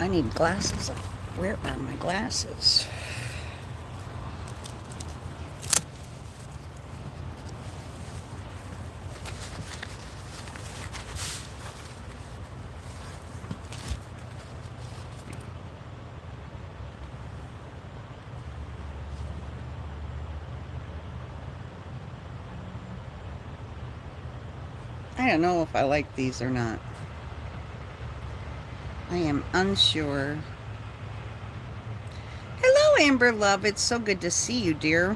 I need glasses. Where are my glasses? I don't know if I like these or not. I am unsure. Hello, Amber Love. It's so good to see you, dear.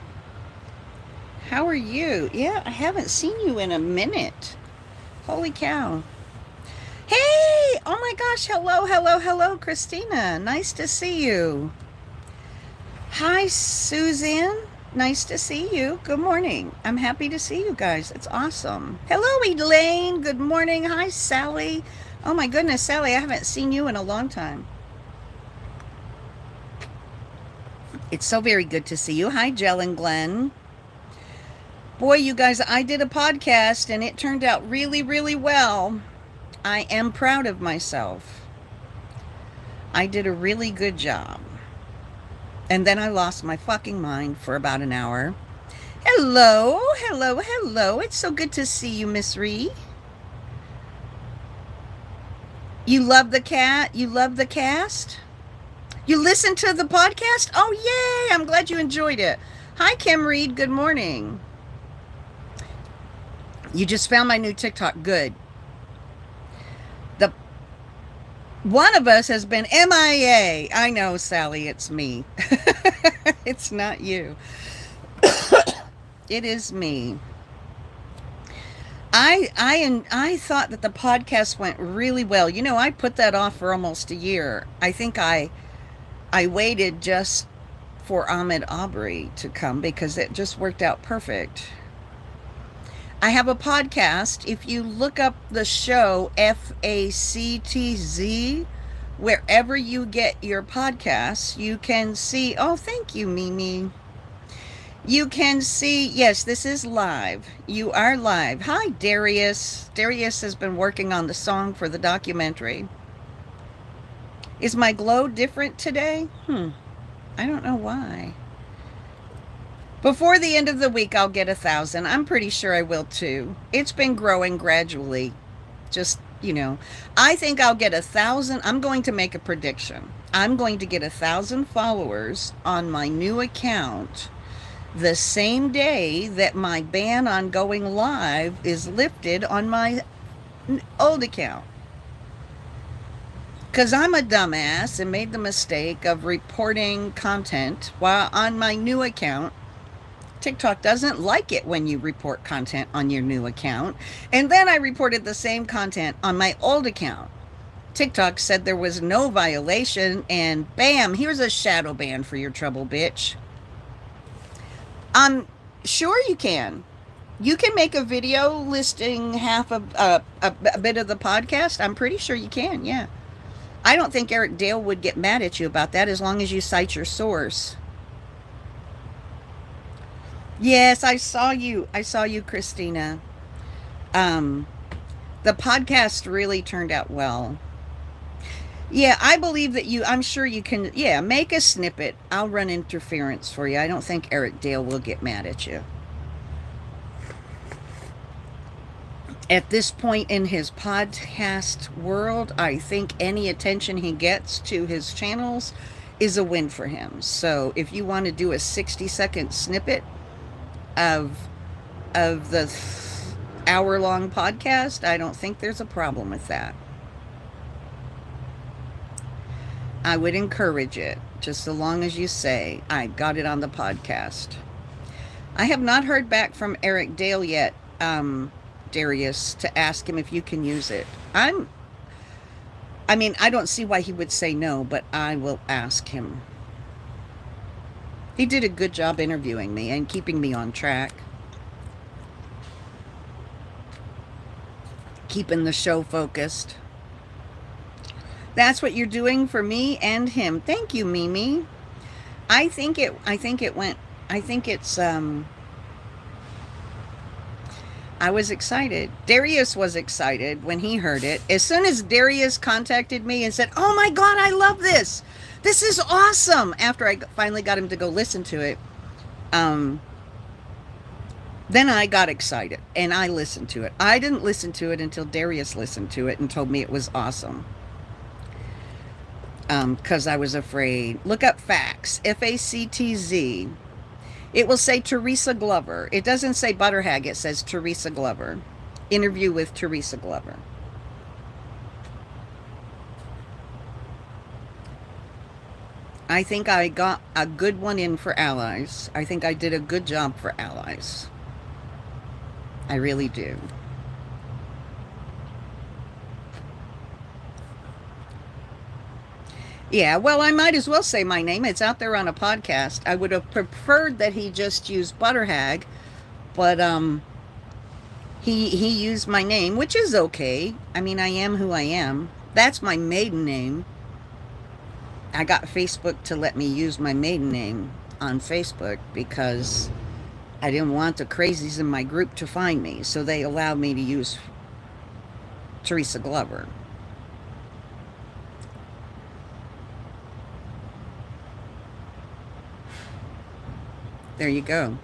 How are you? Yeah, I haven't seen you in a minute. Holy cow. Hey! Oh my gosh. Hello, hello, hello, Christina. Nice to see you. Hi, Suzanne. Nice to see you. Good morning. I'm happy to see you guys. It's awesome. Hello, Elaine. Good morning. Hi, Sally. Oh my goodness, Sally, I haven't seen you in a long time. It's so very good to see you. Hi, Jell and Glenn. Boy, you guys, I did a podcast and it turned out really, really well. I am proud of myself. I did a really good job. And then I lost my fucking mind for about an hour. Hello, hello, hello. It's so good to see you, Miss Ree. You love the cat? You love the cast? You listened to the podcast? Oh, yay. I'm glad you enjoyed it. Hi, Kim Reed. Good morning. You just found my new TikTok. Good. The one of us has been MIA. I know, Sally, it's me. It's not you. It is me. I thought that the podcast went really well. You know, I put that off for almost a year. I think I waited just for Ahmed Aubrey to come because it just worked out perfect. I have a podcast. If you look up the show FACTZ, wherever you get your podcasts, you can see. Oh, thank you, Mimi. You can see, yes, this is live. You are live. Hi, Darius. Darius has been working on the song for the documentary. Is my glow different today? I don't know why. Before the end of the week, I'll get 1,000. I'm pretty sure I will too. It's been growing gradually. Just, I think I'll get 1,000. I'm going to make a prediction. I'm going to get 1,000 followers on my new account the same day that my ban on going live is lifted on my old account. Because I'm a dumbass and made the mistake of reporting content while on my new account. TikTok doesn't like it when you report content on your new account. And then I reported the same content on my old account. TikTok said there was no violation, and bam, here's a shadow ban for your trouble, bitch. Sure you can. You can make a video listing half of a bit of the podcast. I'm pretty sure you can, yeah. I don't think Eric Dale would get mad at you about that as long as you cite your source. Yes, I saw you. I saw you, Christina. The podcast really turned out well. Yeah, I believe that I'm sure you can, make a snippet. I'll run interference for you. I don't think Eric Dale will get mad at you. At this point in his podcast world, I think any attention he gets to his channels is a win for him. So if you want to do a 60-second snippet of the hour-long podcast, I don't think there's a problem with that. I would encourage it, just so long as you say, I got it on the podcast. I have not heard back from Eric Dale yet, Darius, to ask him if you can use it. I don't see why he would say no, but I will ask him. He did a good job interviewing me and keeping me on track. Keeping the show focused. That's what you're doing for me and him. Thank you, Mimi. I think it's I was excited. Darius was excited when he heard it. As soon as Darius contacted me and said, "Oh my God, I love this. This is awesome." After I finally got him to go listen to it, then I got excited and I listened to it. I didn't listen to it until Darius listened to it and told me it was awesome. Because I was afraid. Look up facts. FACTZ. It will say Teresa Glover. It doesn't say Butterhag. It says Teresa Glover. Interview with Teresa Glover. I think I got a good one in for allies. I think I did a good job for allies. I really do. Yeah, well, I might as well say my name. It's out there on a podcast. I would have preferred that he just use Butterhag, but he used my name, which is okay. I mean, I am who I am. That's my maiden name. I got Facebook to let me use my maiden name on Facebook because I didn't want the crazies in my group to find me, so they allowed me to use Teresa Glover. There you go.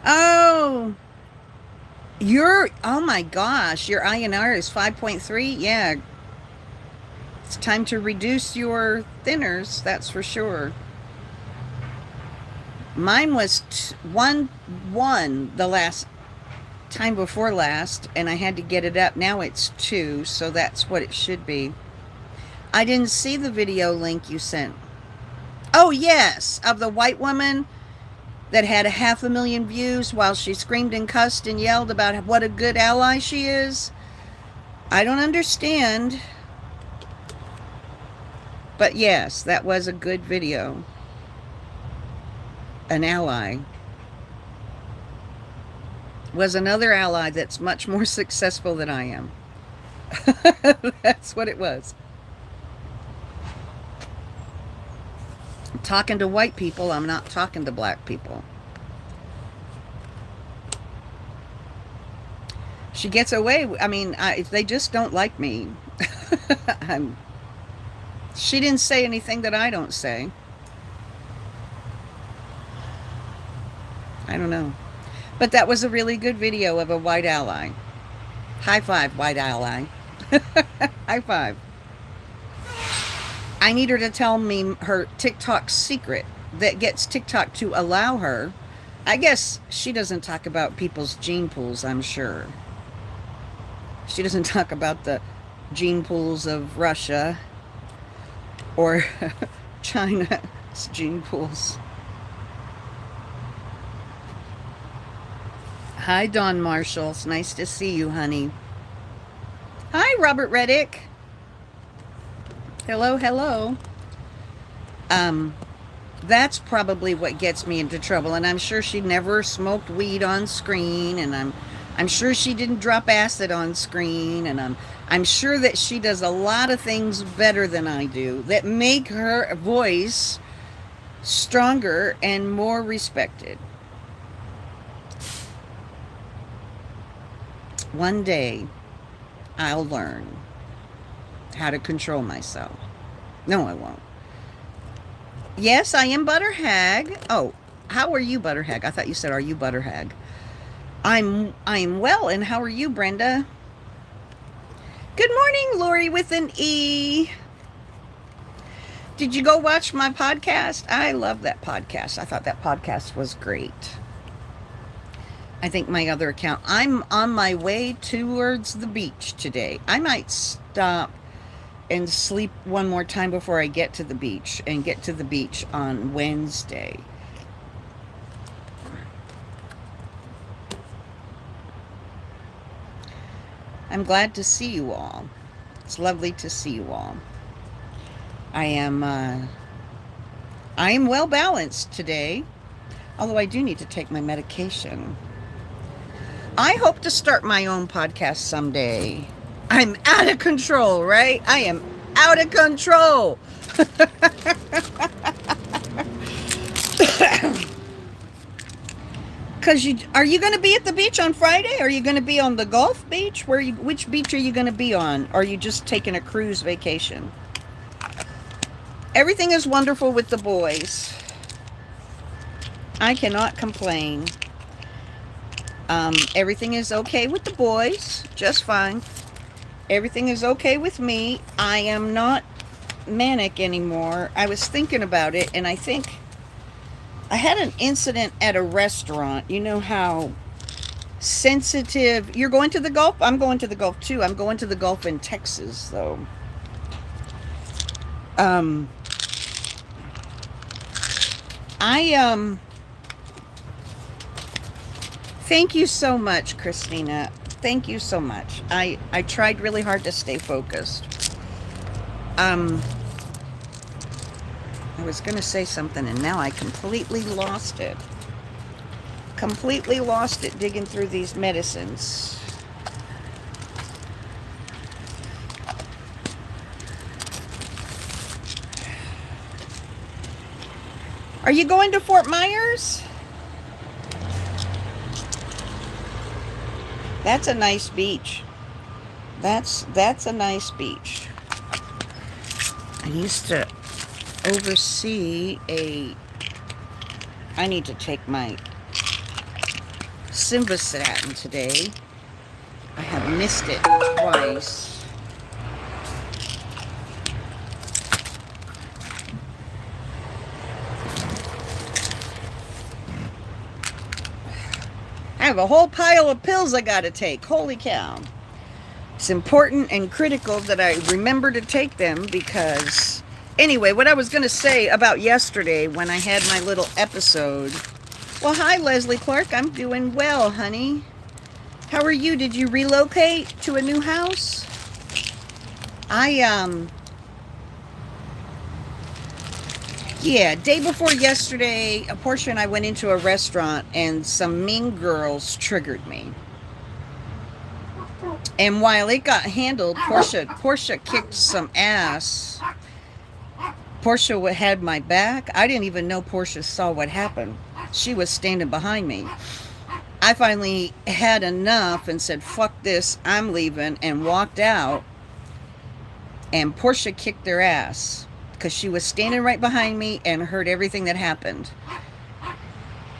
Oh, oh my gosh, your INR is 5.3. Yeah, it's time to reduce your thinners, that's for sure. Mine was 1 the last time before last, and I had to get it up. Now it's 2, so that's what it should be. I didn't see the video link you sent. Oh yes, of the white woman that had 500,000 views while she screamed and cussed and yelled about what a good ally she is. I don't understand. But yes, that was a good video. An ally was another ally that's much more successful than I am. That's what it was. I'm talking to white people. I'm not talking to black people. She gets away. I mean, they just don't like me. She didn't say anything that I don't say. I don't know. But that was a really good video of a white ally. High five, white ally. High five. I need her to tell me her TikTok secret that gets TikTok to allow her. I guess she doesn't talk about people's gene pools, I'm sure. She doesn't talk about the gene pools of Russia or China's gene pools. Hi, Dawn Marshall. It's nice to see you, honey. Hi, Robert Reddick. Hello, hello. That's probably what gets me into trouble, and I'm sure she never smoked weed on screen, and I'm sure she didn't drop acid on screen, and I'm sure that she does a lot of things better than I do that make her voice stronger and more respected. One day, I'll learn how to control myself. No, I won't. Yes, I am Butterhag. Oh, how are you, Butterhag? I thought you said, are you Butterhag? I'm well, and how are you, Brenda? Good morning, Lori with an E. Did you go watch my podcast? I love that podcast. I thought that podcast was great. I think my other account, I'm on my way towards the beach today. I might stop and sleep one more time before I get to the beach, and get to the beach on Wednesday. I'm glad to see you all. It's lovely to see you all. I am well balanced today, although I do need to take my medication. I hope to start my own podcast someday. I'm out of control, right? I am out of control. Cause are you going to be at the beach on Friday? Are you going to be on the Gulf Beach? Which beach are you going to be on? Or are you just taking a cruise vacation? Everything is wonderful with the boys. I cannot complain. Everything is okay with the boys, just fine. Everything is okay with me. I am not manic anymore. I was thinking about it, and I think I had an incident at a restaurant. You know how sensitive... You're going to the Gulf? I'm going to the Gulf too. I'm going to the Gulf in Texas, though. Thank you so much, Christina. Thank you so much. I tried really hard to stay focused. I was going to say something, and now I completely lost it. Completely lost it digging through these medicines. Are you going to Fort Myers? That's a nice beach. That's a nice beach. I used to oversee I need to take my Simvastatin today. I have missed it twice. I have a whole pile of pills I gotta take. Holy cow. It's important and critical that I remember to take them because... Anyway, what I was going to say about yesterday when I had my little episode. Well, hi, Leslie Clark. I'm doing well, honey. How are you? Did you relocate to a new house? Yeah, day before yesterday, Portia and I went into a restaurant and some mean girls triggered me. And while it got handled, Portia kicked some ass. Portia had my back. I didn't even know Portia saw what happened. She was standing behind me. I finally had enough and said, fuck this, I'm leaving, and walked out. And Portia kicked their ass because she was standing right behind me and heard everything that happened.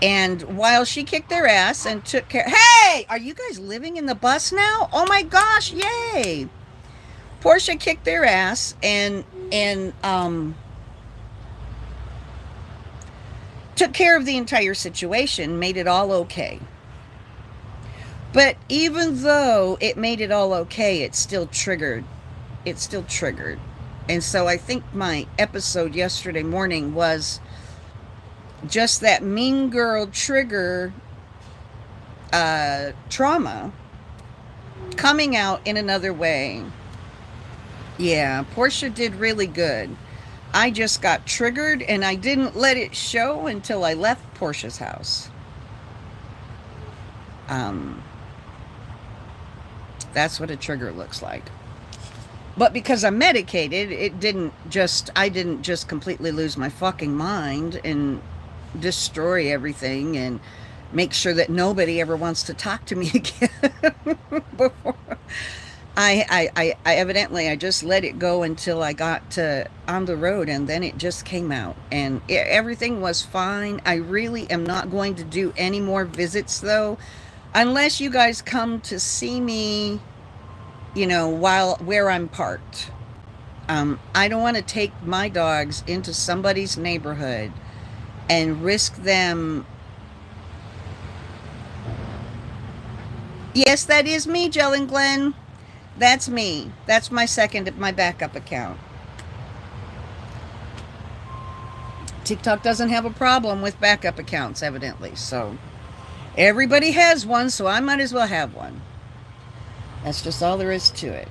And while she kicked their ass and took care... Hey! Are you guys living in the bus now? Oh my gosh, yay! Portia kicked their ass and took care of the entire situation, made it all okay. But even though it made it all okay, it still triggered. It still triggered. And so I think my episode yesterday morning was just that mean girl trigger trauma coming out in another way. Yeah, Portia did really good. I just got triggered and I didn't let it show until I left Portia's house. That's what a trigger looks like. But because I'm medicated, I didn't just completely lose my fucking mind and destroy everything and make sure that nobody ever wants to talk to me again. Before I evidently I just let it go until I got on the road, and then it just came out and everything was fine. I really am not going to do any more visits though, unless you guys come to see me, you know, where I'm parked. I don't want to take my dogs into somebody's neighborhood and risk them. Yes, that is me, Jill and Glenn. That's me. That's my backup account. TikTok doesn't have a problem with backup accounts, evidently. So everybody has one, so I might as well have one. That's just all there is to it.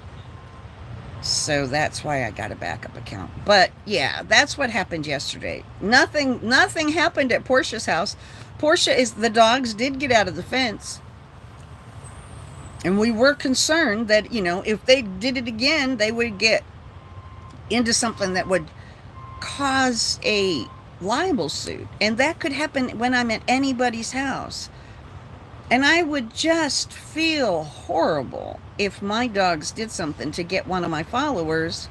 So that's why I got a backup account. But yeah, that's what happened yesterday. Nothing happened at Portia's house. The dogs did get out of the fence. And we were concerned that, you know, if they did it again, they would get into something that would cause a libel suit. And that could happen when I'm at anybody's house. And I would just feel horrible if my dogs did something to get one of my followers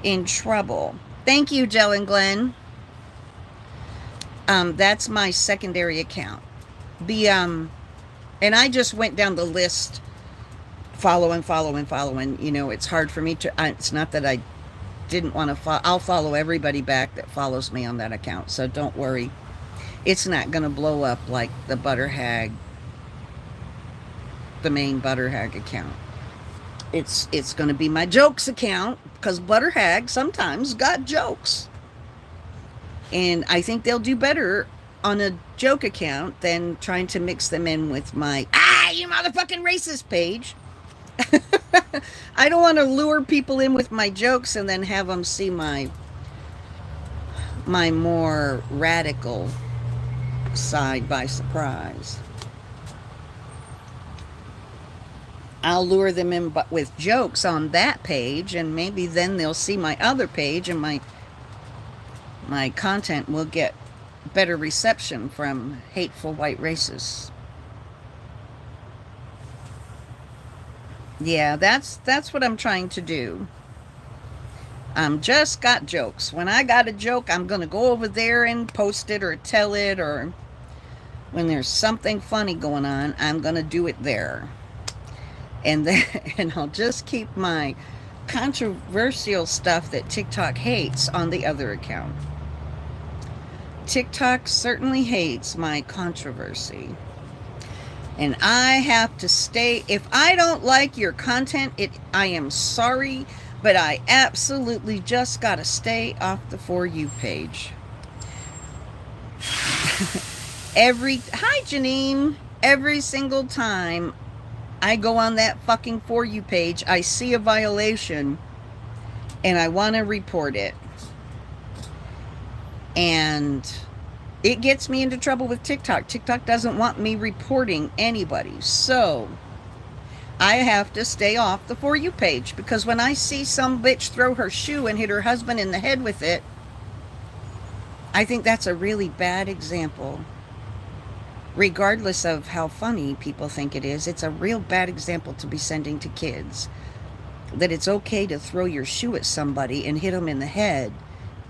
in trouble. Thank you, Jill and Glenn. That's my secondary account. And I just went down the list, following. You know, it's hard for me to. It's not that I didn't want to follow. I'll follow everybody back that follows me on that account. So don't worry. It's not going to blow up like the Butterhag, the main Butterhag account. It's going to be my jokes account because Butterhag sometimes got jokes. And I think they'll do better on a joke account than trying to mix them in with my, you motherfucking racist page. I don't want to lure people in with my jokes and then have them see my more radical side by surprise. I'll lure them in with jokes on that page, and maybe then they'll see my other page, and my content will get better reception from hateful white racists. Yeah, that's what I'm trying to do. Just got jokes. When I got a joke, I'm going to go over there and post it or tell it, or when there's something funny going on, I'm going to do it there. And then, and I'll just keep my controversial stuff that TikTok hates on the other account. TikTok certainly hates my controversy. And I have to stay. If I don't like your content, I am sorry, but I absolutely just got to stay off the For You page. Hi Janine, every single time I go on that fucking For You page, I see a violation and I want to report it. And it gets me into trouble with TikTok. TikTok doesn't want me reporting anybody. So I have to stay off the For You page, because when I see some bitch throw her shoe and hit her husband in the head with it, I think that's a really bad example. Regardless of how funny people think it is, it's a real bad example to be sending to kids. That it's okay to throw your shoe at somebody and hit them in the head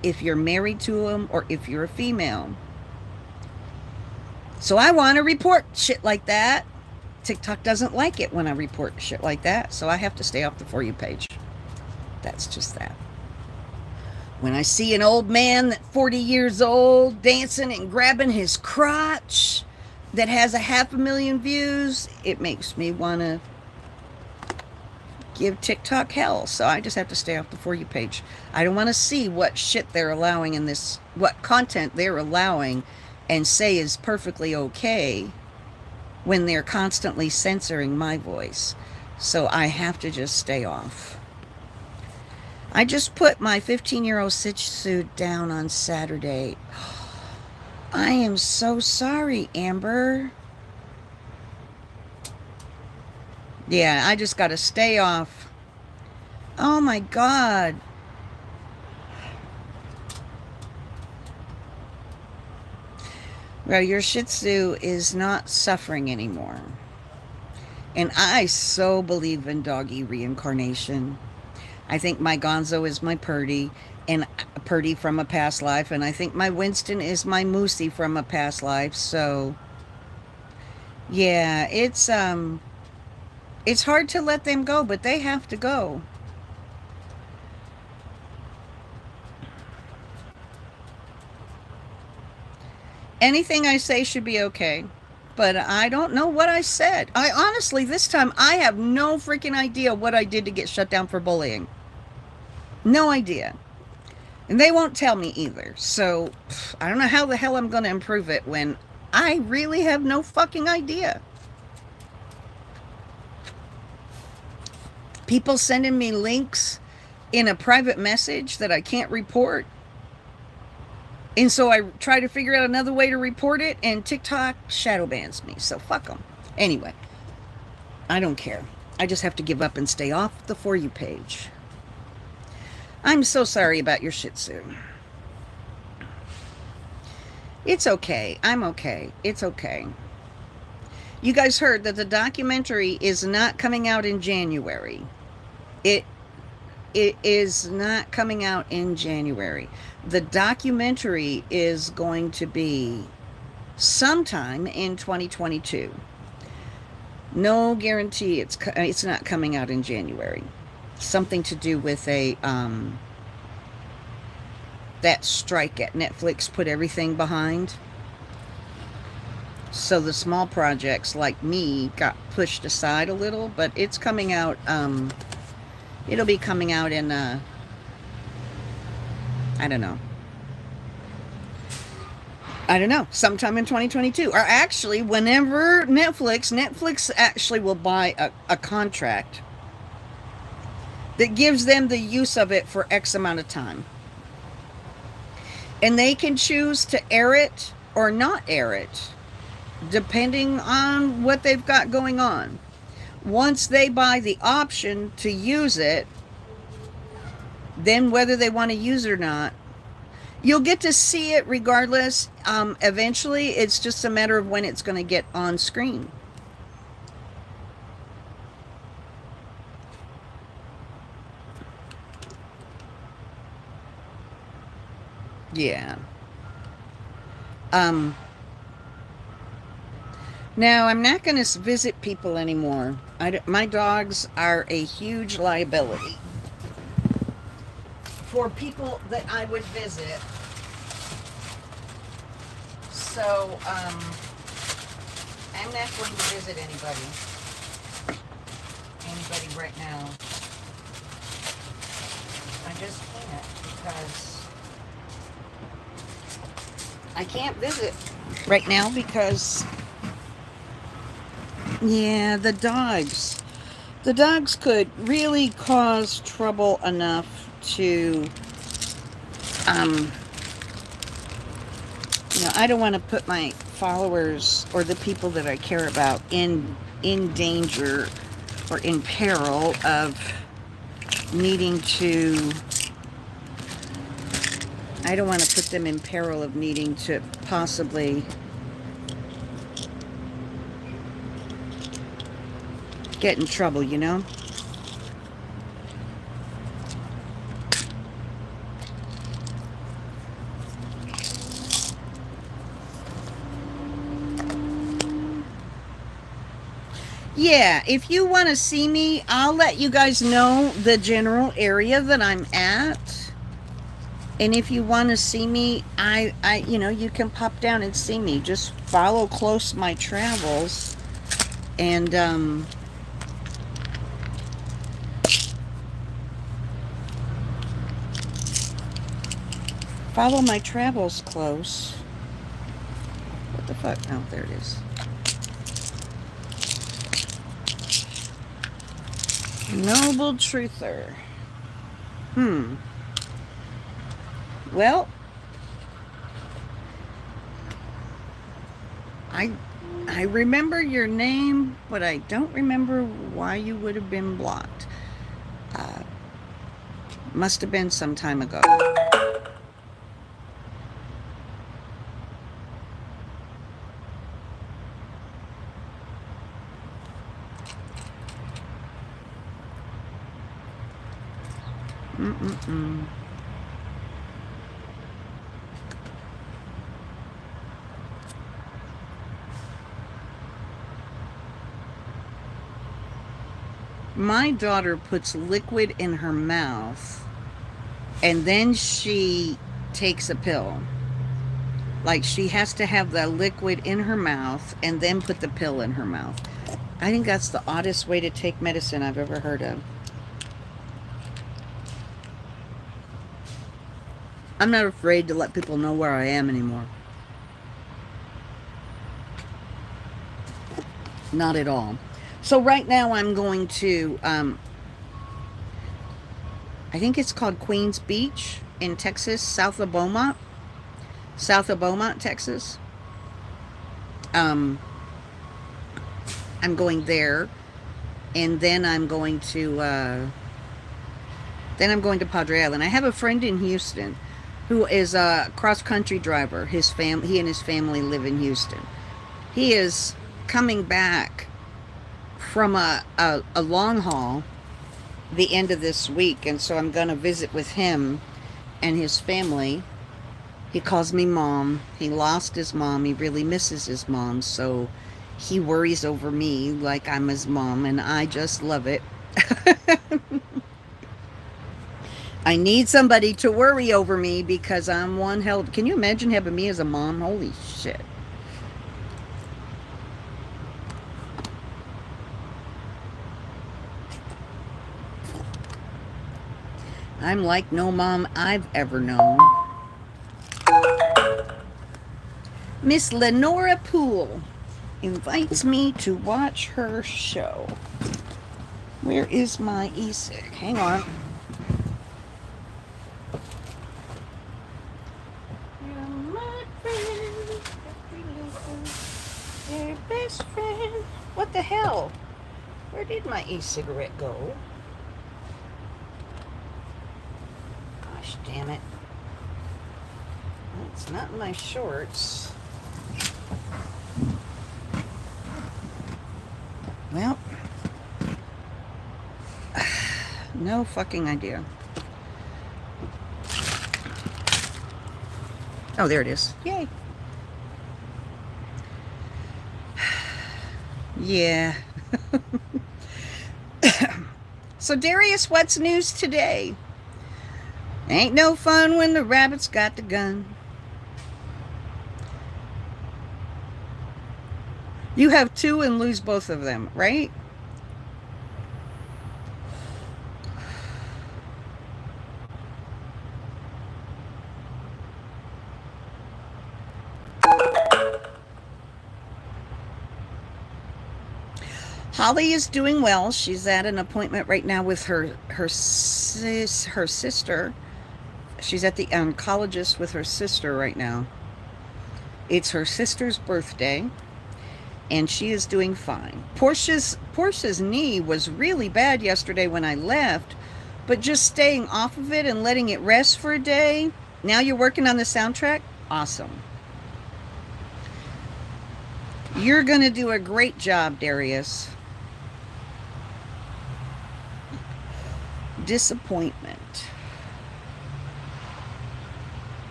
if you're married to them or if you're a female. So I want to report shit like that. TikTok doesn't like it when I report shit like that, so I have to stay off the For You page. That's just that. When I see an old man that's 40 years old dancing and grabbing his crotch that has 500,000 views, it makes me want to give TikTok hell. So I just have to stay off the For You page. I don't want to see what shit they're allowing in this, what content they're allowing and say is perfectly okay when they're constantly censoring my voice. So I have to just stay off. I just put my 15-year-old Shih Tzu down on Saturday. I am so sorry, Amber. Yeah, I just got to stay off. Oh my God. Well, your Shih Tzu is not suffering anymore. And I so believe in doggy reincarnation. I think my Gonzo is my Purdy, and Purdy from a past life, and I think my Winston is my Moosey from a past life. So yeah, it's hard to let them go, but they have to go. Anything I say should be okay, but I don't know what I said. I honestly, this time, I have no freaking idea what I did to get shut down for bullying. No idea. And they won't tell me either. So I don't know how the hell I'm going to improve it when I really have no fucking idea. People sending me links in a private message that I can't report. And so I try to figure out another way to report it, and TikTok shadow bans me. So fuck them. Anyway, I don't care. I just have to give up and stay off the For You page. I'm so sorry about your Shih Tzu. It's okay. I'm okay. It's okay. You guys heard that the documentary is not coming out in January. It is not coming out in January. The documentary is going to be sometime in 2022. No guarantee it's not coming out in January. Something to do with that strike at Netflix put everything behind. So the small projects like me got pushed aside a little, but it's coming out, it'll be coming out in, I don't know, sometime in 2022. Or actually, whenever Netflix actually will buy a contract that gives them the use of it for X amount of time. And they can choose to air it or not air it, depending on what they've got going on. Once they buy the option to use it, then whether they want to use it or not, you'll get to see it regardless. Eventually, it's just a matter of when it's going to get on screen. Yeah. Now, I'm not going to visit people anymore. My dogs are a huge liability for people that I would visit. So, I'm not going to visit anybody right now. I just can't, because I can't visit right now because, yeah, the dogs could really cause trouble enough to, I don't want to put my followers or the people that I care about in danger or in peril of needing to, I don't want to put them in peril of needing to possibly get in trouble, you know? Yeah, if you want to see me, I'll let you guys know the general area that I'm at. And if you want to see me, you can pop down and see me. Just follow close my travels. And, follow my travels close. What the fuck? Oh, there it is. Noble truther. Well, I remember your name, but I don't remember why you would have been blocked. Must have been some time ago. My daughter puts liquid in her mouth and then she takes a pill. Like, she has to have the liquid in her mouth and then put the pill in her mouth. I think that's the oddest way to take medicine I've ever heard of. I'm not afraid to let people know where I am anymore. Not at all. So right now I'm going to, I think it's called Queens Beach in Texas, south of Beaumont, Texas. I'm going there and then I'm going to Padre Island. I have a friend in Houston who is a cross-country driver. He and his family live in Houston. He is coming back from a long haul the end of this week, and so I'm going to visit with him and his family. He calls me mom. He lost his mom. He really misses his mom, so he worries over me like I'm his mom, and I just love it. I need somebody to worry over me because I'm one hell. Can you imagine having me as a mom? Holy shit. I'm like no mom I've ever known. Miss Lenora Poole invites me to watch her show. Where is my e-cig? Hang on. You're my friend, your best friend. What the hell? Where did my e-cigarette go? Gosh damn it. It's not in my shorts. Well, no fucking idea. Oh, there it is. Yay. Yeah. So, Darius, what's news today? Ain't no fun when the rabbit's got the gun. You have two and lose both of them, right? Holly is doing well. She's at an appointment right now with her sister. She's at the oncologist with her sister right now. It's her sister's birthday, and she is doing fine. Portia's knee was really bad yesterday when I left, but just staying off of it and letting it rest for a day. Now you're working on the soundtrack? Awesome. You're going to do a great job, Darius. Disappointment.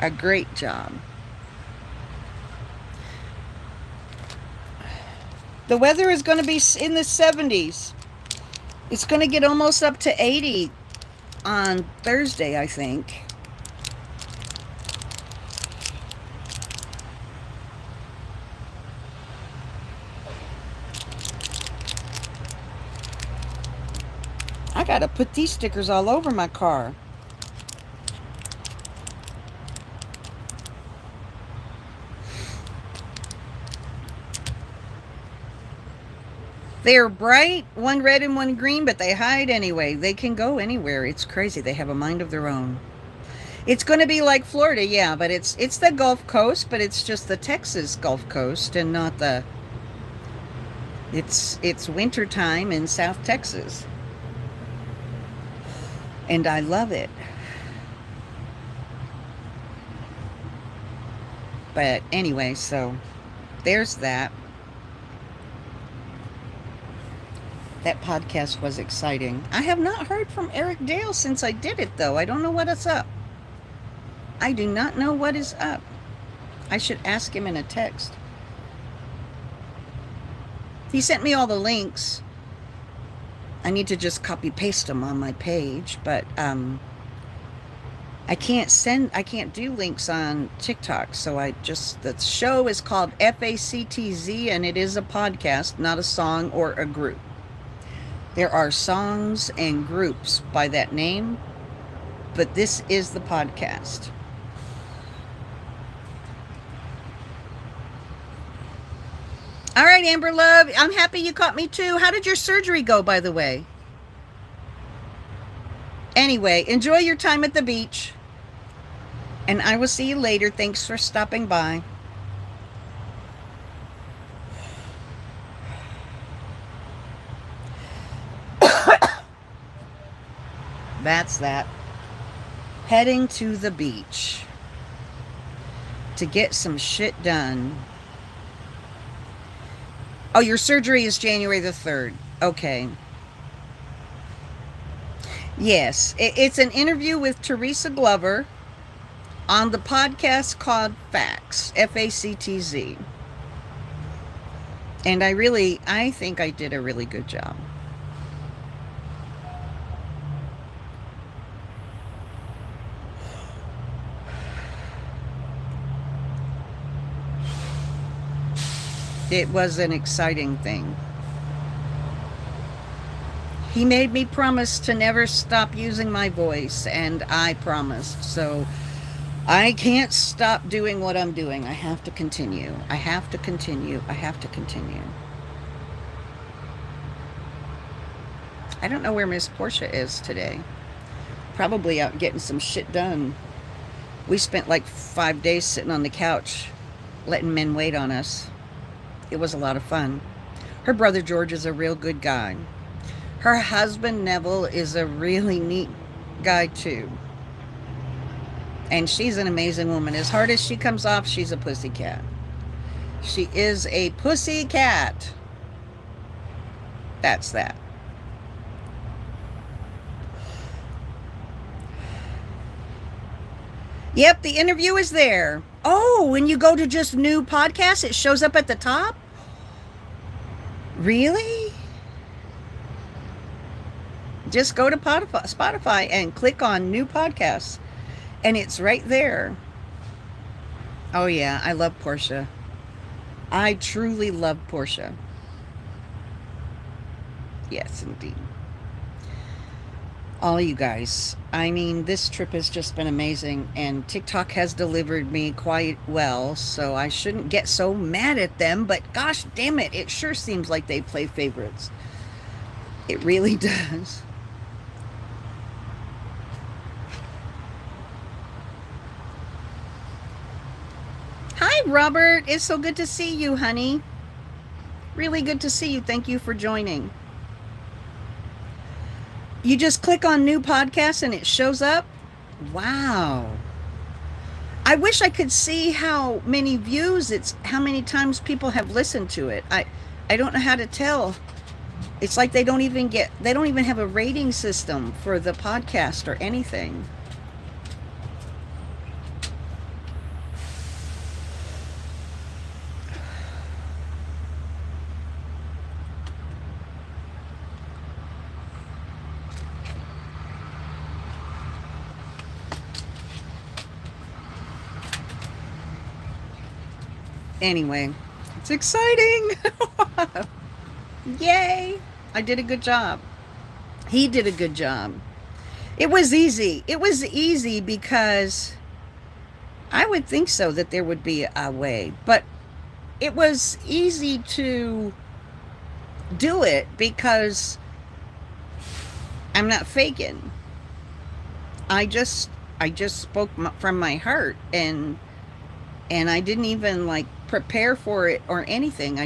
A great job. The weather is going to be in the 70s. It's going to get almost up to 80 on Thursday, I think. I got to put these stickers all over my car. They're bright, one red and one green, but they hide anyway. They can go anywhere. It's crazy. They have a mind of their own. It's going to be like Florida, yeah, but it's the Gulf Coast, but it's just the Texas Gulf Coast and not the... It's winter time in South Texas. And I love it. But anyway, so there's that. That podcast was exciting. I have not heard from Eric Dale since I did it, though. I don't know what is up. I do not know what is up. I should ask him in a text. He sent me all the links. I need to just copy paste them on my page, but I can't do links on TikTok, so the show is called FACTZ, and it is a podcast, not a song or a group. There are songs and groups by that name, but this is the podcast. All right, Amber Love, I'm happy you caught me too. How did your surgery go, by the way? Anyway, enjoy your time at the beach, and I will see you later. Thanks for stopping by. That's that. Heading to the beach to get some shit done. Oh, your surgery is January the 3rd. Okay. Yes, it's an interview with Teresa Glover on the podcast called Facts, Factz. And I think I did a really good job. It was an exciting thing. He made me promise to never stop using my voice, and I promised. So I can't stop doing what I'm doing. I have to continue. I have to continue. I have to continue. I don't know where Miss Portia is today. Probably out getting some shit done. We spent like 5 days sitting on the couch, letting men wait on us. It was a lot of fun. Her brother George is a real good guy. Her husband Neville is a really neat guy too. And she's an amazing woman. As hard as she comes off, she's a pussycat. She is a pussycat. That's that. Yep, the interview is there. Oh, when you go to just new podcasts, it shows up at the top? Really? Just go to Spotify and click on new podcasts, and it's right there. Oh yeah, I love Portia. I truly love Portia. Yes, indeed. All you guys. I mean, this trip has just been amazing, and TikTok has delivered me quite well, so I shouldn't get so mad at them, but gosh damn it, it sure seems like they play favorites. It really does. Hi, Robert. It's so good to see you, honey. Really good to see you. Thank you for joining. You just click on new podcasts and it shows up? Wow. I wish I could see how many views how many times people have listened to it. I don't know how to tell. It's like they don't even have a rating system for the podcast or anything. Anyway, it's exciting. Yay. I did a good job. He did a good job. It was easy. It was easy because I would think so that there would be a way, but it was easy to do it because I'm not faking. I just spoke from my heart, and I didn't even like prepare for it or anything.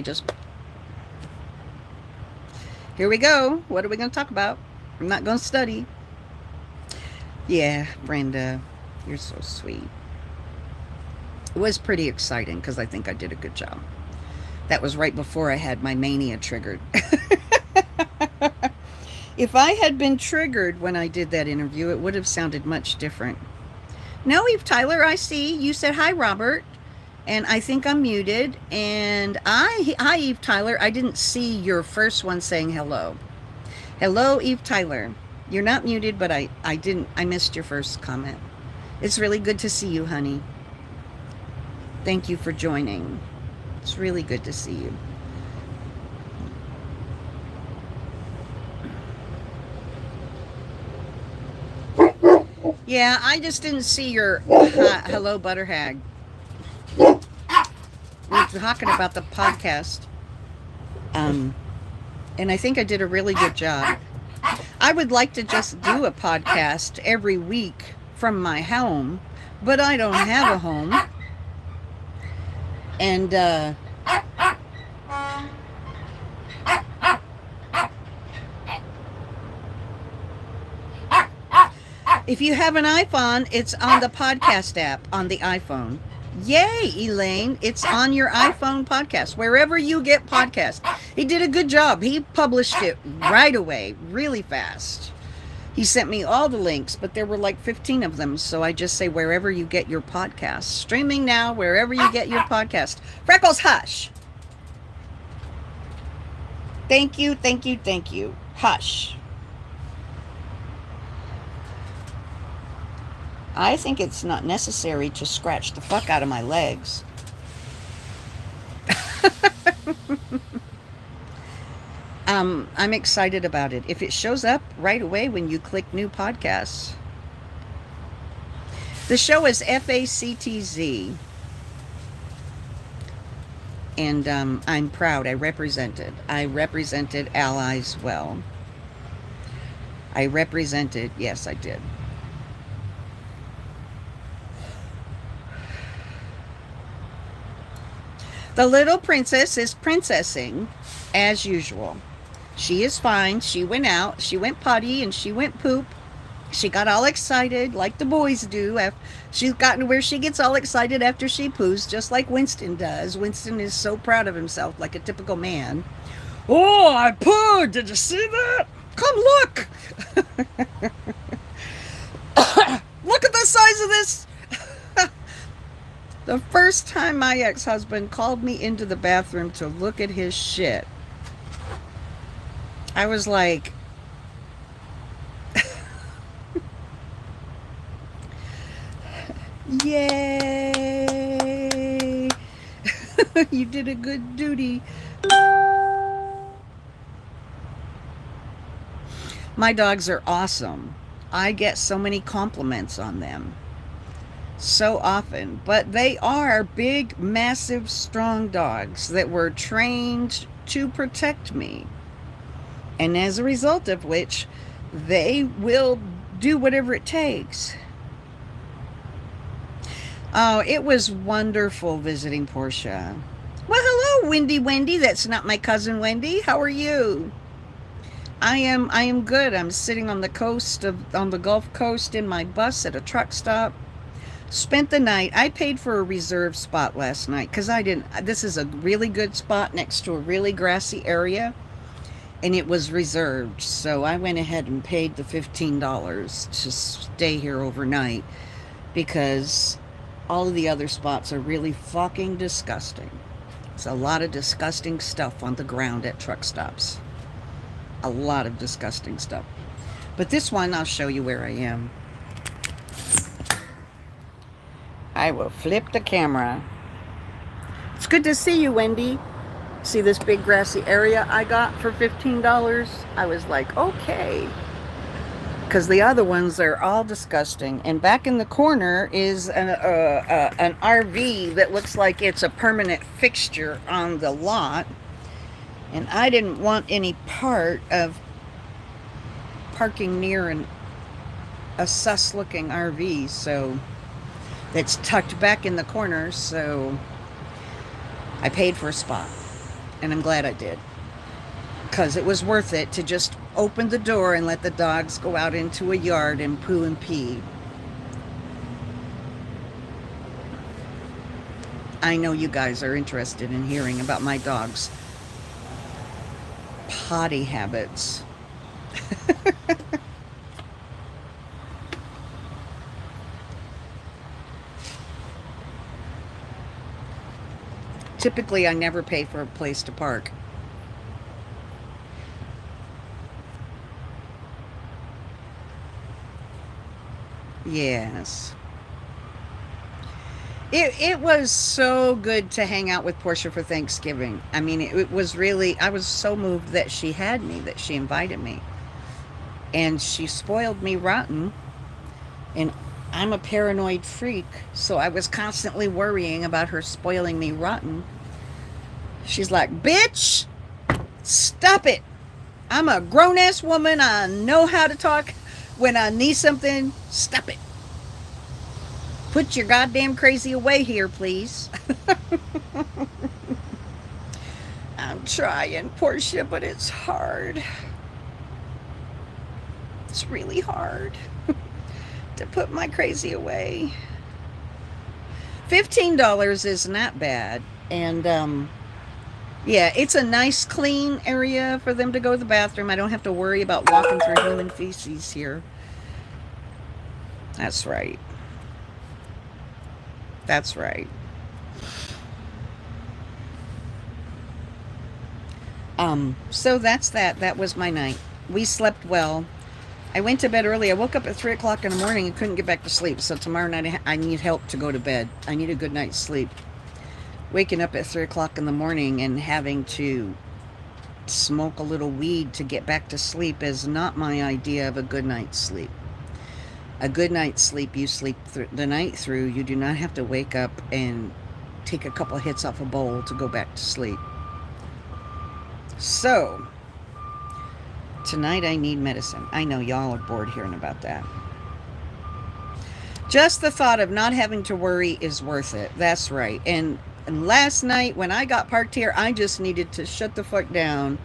Here we go. What are we going to talk about? I'm not going to study. Yeah, Brenda, you're so sweet. It was pretty exciting because I think I did a good job. That was right before I had my mania triggered. If I had been triggered when I did that interview, it would have sounded much different. No, Eve Tyler, I see. You said hi, Robert. And I think I'm muted. And hi, Eve Tyler. I didn't see your first one saying hello. Hello, Eve Tyler. You're not muted, but I missed your first comment. It's really good to see you, honey. Thank you for joining. It's really good to see you. Yeah, I just didn't see your hello, Butterhag. We're talking about the podcast. And I think I did a really good job. I would like to just do a podcast every week from my home, but I don't have a home. And If you have an iPhone, it's on the podcast app on the iPhone. Yay, Elaine. It's on your iPhone podcast, wherever you get podcasts. He did a good job. He published it right away, really fast. He sent me all the links, but there were like 15 of them. So I just say wherever you get your podcast. Streaming now, wherever you get your podcast. Freckles, hush. Thank you, thank you, thank you. Hush. I think it's not necessary to scratch the fuck out of my legs. I'm excited about it. If it shows up right away when you click new podcasts. The show is FACTZ. And I'm proud. I represented allies well. Yes, I did. The little princess is princessing as usual. She is fine. She went out. She went potty and she went poop. She got all excited like the boys do. She's gotten to where she gets all excited after she poos, just like Winston does. Winston is so proud of himself, like a typical man. Oh, I pooed. Did you see that? Come look. Look at the size of this. The first time my ex-husband called me into the bathroom to look at his shit, I was like, yay! You did a good duty. My dogs are awesome. I get so many compliments on them. So often. But they are big, massive, strong dogs that were trained to protect me. And as a result of which, they will do whatever it takes. Oh, it was wonderful visiting Portia. Well, hello, Wendy. That's not my cousin Wendy. How are you? I am good. I'm sitting on the Gulf Coast in my bus at a truck stop. Spent the night. I paid for a reserved spot last night because this is a really good spot next to a really grassy area. And it was reserved, so I went ahead and paid the $15 to stay here overnight because all of the other spots are really fucking disgusting. There's a lot of disgusting stuff on the ground at truck stops. A lot of disgusting stuff. But this one, I'll show you where I am. I will flip the camera. It's good to see you, Wendy. See this big grassy area I got for $15? I was like, okay. Because the other ones are all disgusting. And back in the corner is an RV that looks like it's a permanent fixture on the lot. And I didn't want any part of parking near a sus-looking RV, so that's tucked back in the corner, so I paid for a spot. And I'm glad I did. Because it was worth it to just open the door and let the dogs go out into a yard and poo and pee. I know you guys are interested in hearing about my dog's potty habits. Typically, I never pay for a place to park. Yes. It was so good to hang out with Portia for Thanksgiving. I mean, it was really, I was so moved that she had me, that she invited me. And she spoiled me rotten. And I'm a paranoid freak, so I was constantly worrying about her spoiling me rotten. She's like, bitch, stop it. I'm a grown-ass woman. I know how to talk. When I need something, stop it. Put your goddamn crazy away here, please. I'm trying, Portia, but it's hard. It's really hard. to put my crazy away. $15 is not bad. And yeah, it's a nice clean area for them to go to the bathroom. I don't have to worry about walking through human feces here. That's right. That's right. So that's that. That was my night. We slept well. I went to bed early. I woke up at 3 o'clock in the morning and couldn't get back to sleep. So tomorrow night I need help to go to bed. I need a good night's sleep. Waking up at 3 o'clock in the morning and having to smoke a little weed to get back to sleep is not my idea of a good night's sleep. A good night's sleep, you sleep the night through. You do not have to wake up and take a couple hits off a bowl to go back to sleep. So, tonight I need medicine. I know y'all are bored hearing about that. Just the thought of not having to worry is worth it. That's right. And last night when I got parked here, I just needed to shut the fuck down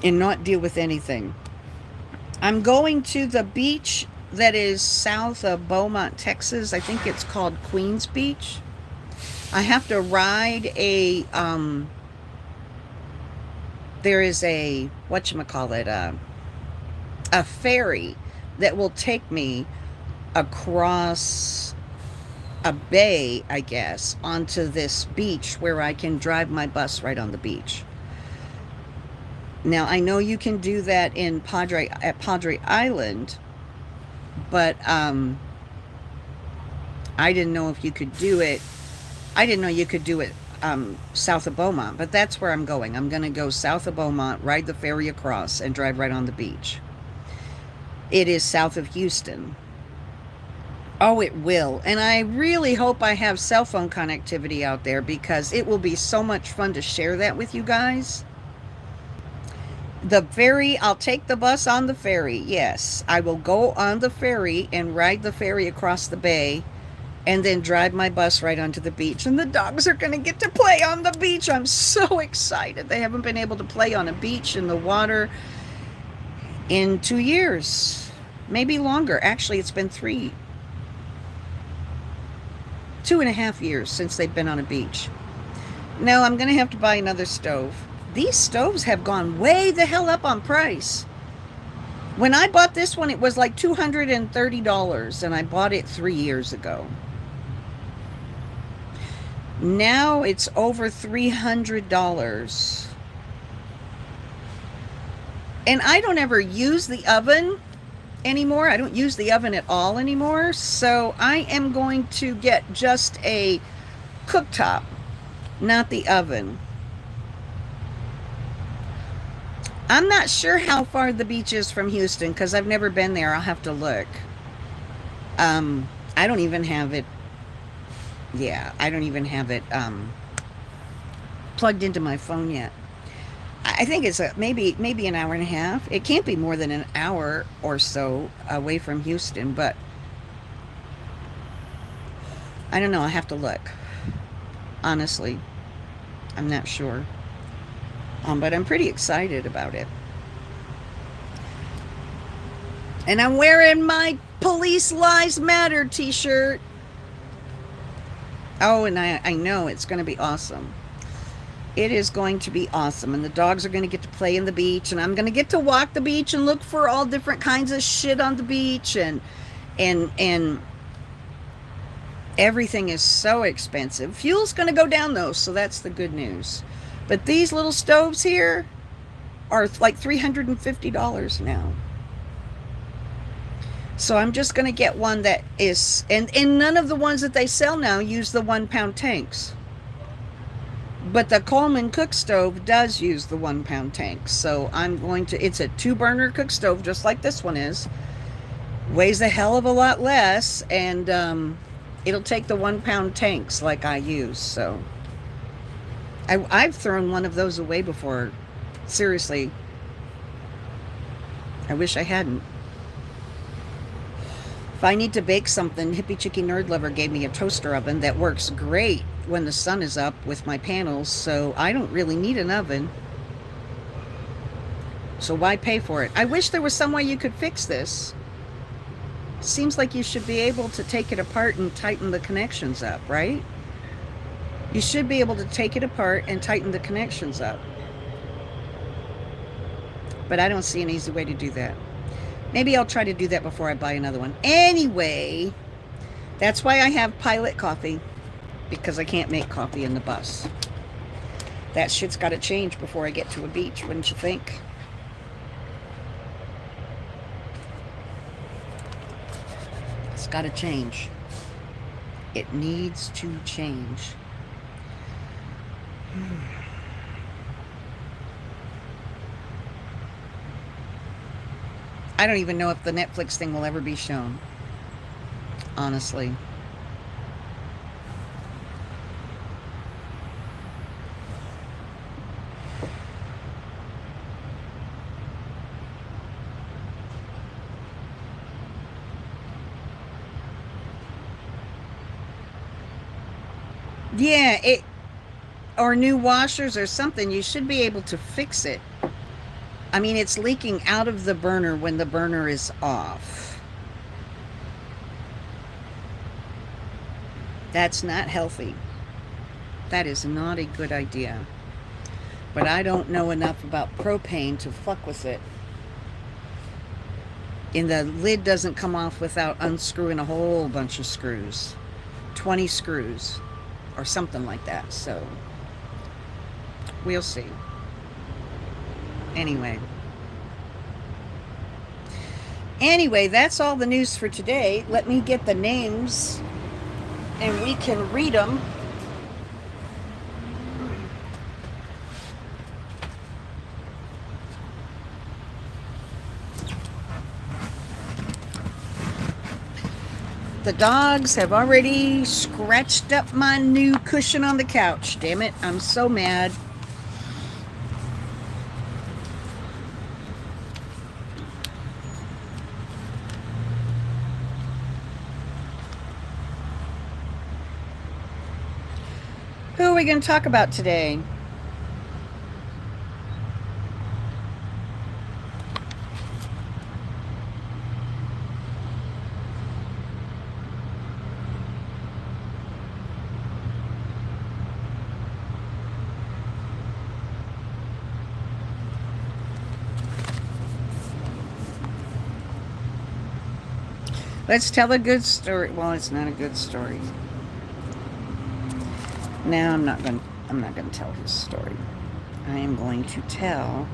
and not deal with anything. I'm going to the beach that is south of Beaumont, Texas. I think it's called Queens Beach. I have to ride a there is a whatchamacallit, a ferry that will take me across a bay, I guess, onto this beach where I can drive my bus right on the beach. Now, I know you can do that at Padre Island, but I didn't know if you could do it. I didn't know you could do it south of Beaumont, but that's where I'm going. I'm going to go south of Beaumont, ride the ferry across, and drive right on the beach. It is south of Houston. Oh, it will. And I really hope I have cell phone connectivity out there, because it will be so much fun to share that with you guys. The ferry, I'll take the bus on the ferry. Yes, I will go on the ferry and ride the ferry across the bay and then drive my bus right onto the beach. And the dogs are going to get to play on the beach. I'm so excited. They haven't been able to play on a beach in the water in 2 years, maybe longer. Actually, it's been 2.5 years since they've been on a beach. Now I'm going to have to buy another stove. These stoves have gone way the hell up on price. When I bought this one, it was like $230, and I bought it 3 years ago. Now it's over $300. And I don't ever use the oven anymore. I don't use the oven at all anymore. So I am going to get just a cooktop, not the oven. I'm not sure how far the beach is from Houston, because I've never been there. I'll have to look. I don't even have it. Yeah, I don't even have it plugged into my phone yet. I think it's maybe an hour and a half. It can't be more than an hour or so away from Houston, but I don't know. I have to look. Honestly, I'm not sure. But I'm pretty excited about it. And I'm wearing my Police Lives Matter t-shirt. Oh, and I know it's going to be awesome. It is going to be awesome. And the dogs are going to get to play in the beach. And I'm going to get to walk the beach and look for all different kinds of shit on the beach. And everything is so expensive. Fuel's going to go down, though, so that's the good news. But these little stoves here are like $350 now. So I'm just going to get one that is, and none of the ones that they sell now use the 1-pound tanks. But the Coleman cook stove does use the 1-pound tanks. So I'm going to, it's a 2-burner cook stove, just like this one is. Weighs a hell of a lot less, and it'll take the 1-pound tanks like I use. So I've thrown one of those away before. Seriously. I wish I hadn't. If I need to bake something, Hippie Chicky Nerd Lover gave me a toaster oven that works great when the sun is up with my panels, so I don't really need an oven. So why pay for it? I wish there was some way you could fix this. Seems like you should be able to take it apart and tighten the connections up, right? You should be able to take it apart and tighten the connections up. But I don't see an easy way to do that. Maybe I'll try to do that before I buy another one. Anyway, that's why I have Pilot coffee, because I can't make coffee in the bus. That shit's got to change before I get to a beach, wouldn't you think? It's got to change. It needs to change. I don't even know if the Netflix thing will ever be shown. Honestly. Yeah, or new washers or something. You should be able to fix it. I mean, it's leaking out of the burner when the burner is off. That's not healthy. That is not a good idea. But I don't know enough about propane to fuck with it. And the lid doesn't come off without unscrewing a whole bunch of screws. 20 screws or something like that. So we'll see. Anyway, that's all the news for today. Let me get the names and we can read them. The dogs have already scratched up my new cushion on the couch. Damn it, I'm so mad. Who are we going to talk about today? Let's tell a good story. Well, it's not a good story. No, I'm not going to tell his story. I am going to tell